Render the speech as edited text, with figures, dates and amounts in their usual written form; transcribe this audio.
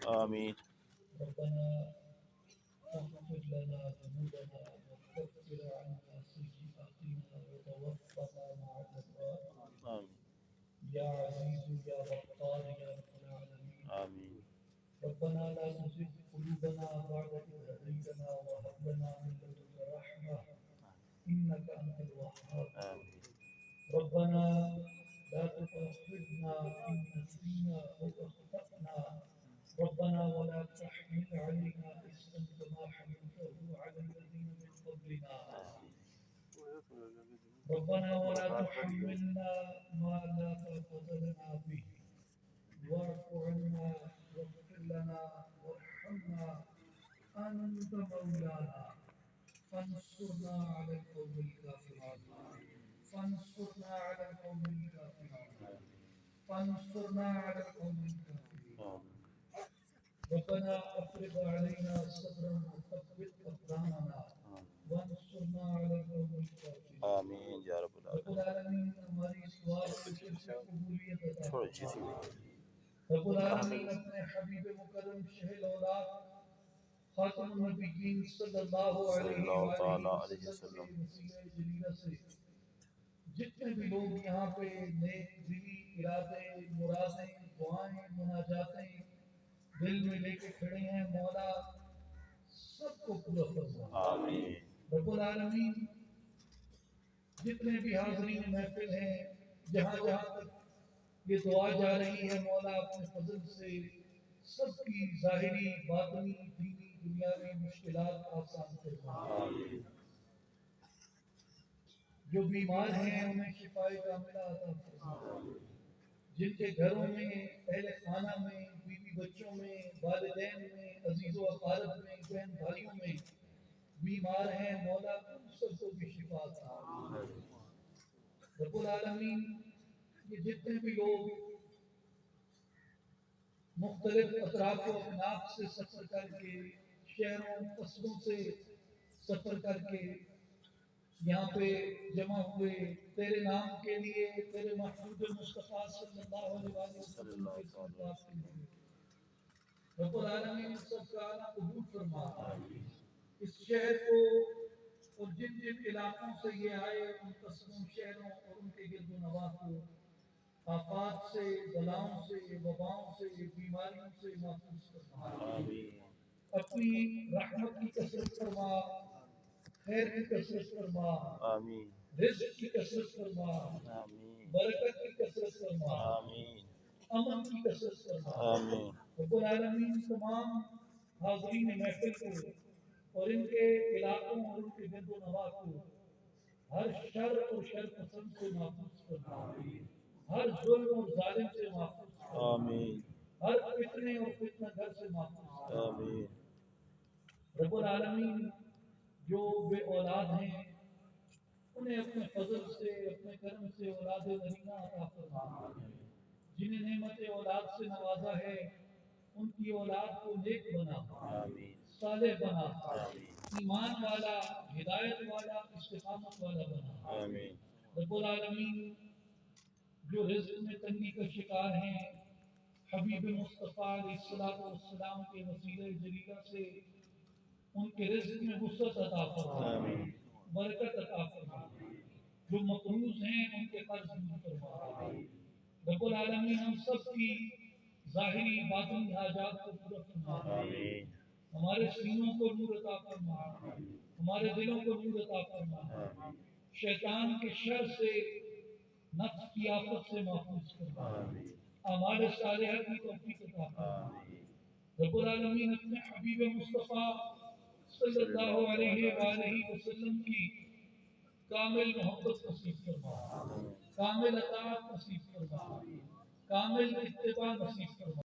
آمين. ربنا اغفر لنا ذنوبنا وكفر عنا سيئاتنا وتوفنا مع الأبرار. آمين. يا عزيز يا غفار يا رب العالمين. آمين. ربنا لا تزغ قلوبنا بعد إذ هديتنا وهب لنا من لدنك رحمة إنك أنت الوهاب. آمين. ربنا لا تؤاخذنا إن نسينا أو أخطأنا. ربنا ولا تحمل علينا إصرا كما حملته على الذين من قبلنا. ربنا ولا تحملنا ما لا طاقة لنا به. واعف عنا واغفر لنا وارحمنا أنت مولانا फंसुरना अलल कौमिल काफिरीन, फंसुरना अलल कौमिल काफिरीन, फंसुरना अलल कौमिल काफिरीन। रब्बना अफ्रिग अलैना सब्रन व थब्बित अक़दामना वंसुरना अलल कौमिल काफिरीन। आमीन या रब्बुल आलमीन हमारी इस दुआ को कबूलियत अता फरमा। रब्बुल। रब्बुल आलमीन अपने हबीब मुकर्रम शहल औलाद खातमुन नबिय्यीन सल्लल्लाहु अलैहि वसल्लम के वसीले जलीला से जितने भी लोग यहाँ पे नेक दिली इरादे मुरादें दुआएं मुनाजातें दिल में लेके खड़े हैं, मौला सबको पूरा फरमा। आमीन। रब्बुल आलमीन जितने भी हाज़रीन महफिल हैं, जहाँ जहाँ तक ये दुआ जा रही है, मौला अपने फजल से सबकी ज़ाहिरी बातिनी दीनी दुनियावी मुश्किलात आसान फरमा। जो बीमार हैं उन्हें शिफाए कामिला अता फरमा। जिनके घरों में अहले खाना में बीवी बच्चों में वालिदैन में अजीज़ो अक़ारब में बहन भाइयों में बीमार हैं, मौला उन सबको भी शिफा अता फरमा। रब्बुल आलमीन ये जितने भी लोग मुख्तलिफ अतराफ व अनाफ से सफ़र करके शहरों कस्बों से सफ़र करके यहाँ पे जमा हुए तेरे नाम के लिए, तेरे महबूब मुस्तफ़ा सल्लल्लाहु अलैहि वसल्लम के इत्तिबा के लिए, रब्बुल आलमीन सबका आना कबूल फरमा। इस शहर को और जिन जिन इलाकों से ये आए उन कस्बों शहरों और उनके गिरदो नवाह को आफात से, बलाओं से, वबाओं से, बीमारियों से महफूज फरमा। अपनी रहमत की कसरत फरमा, खैर की कसरत फरमा, आमीन। रिज़्क़ की कसरत फरमा, आमीन। बरकत की कसरत फरमा, आमीन। अमन की कसरत फरमा। आमीन। रब्बुल आलमीन तमाम हाज़रीन महफिल को और इनके इलाकों और उनके गिरदो नवाह को हर शर और शर पसंद से महफूज फरमा, हर जुल्म और जालिम से महफूज फरमा, आमीन। हर फितने और फितना घर से महफूज फरमा। आमीन। रब्बुल आलमीन जो बे औलाद हैं उन्हें अपने फजल से अपने करम से औलाद नरीना अता फरमा। जिन्हें नेमत औलाद से नवाजा है उनकी औलाद को नेक बना, सालेह बना, ईमान वाला, हिदायत वाला, इस्तिकामत वाला बना। रब्बुल आलमीन जो रिज़्क़ में तंगी का शिकार हैं, हबीब मुस्तफ़ा अलैहिस्सलाम के वसीले जलीला से उनके रिज़्क़ में वुसअत अता फरमा, बरकत अता फरमा। जो मक़रूज़ हैं उनके कर्ज़ दूर फरमा। रब्बुल आलमीन हम सब की ज़ाहिरी बातिनी हाजात को पूरा फरमा। हमारे सीनों को नूर अता फरमा, हमारे दिलों को नूर अता फरमा। शैतान के शर से, नफ्स की आफत से महफूज फरमा। हमारे सालिहा की तौफीक अता फरमा। रब्बुल आलमीन अपने हबीब मुस्तफ़ा सल्लल्लाहु अलैहि वसल्लम की कामिल मोहब्बत नसीब फरमा, कामिल अताअत नसीब फरमा, कामिल इत्तिबा नसीब फरमा।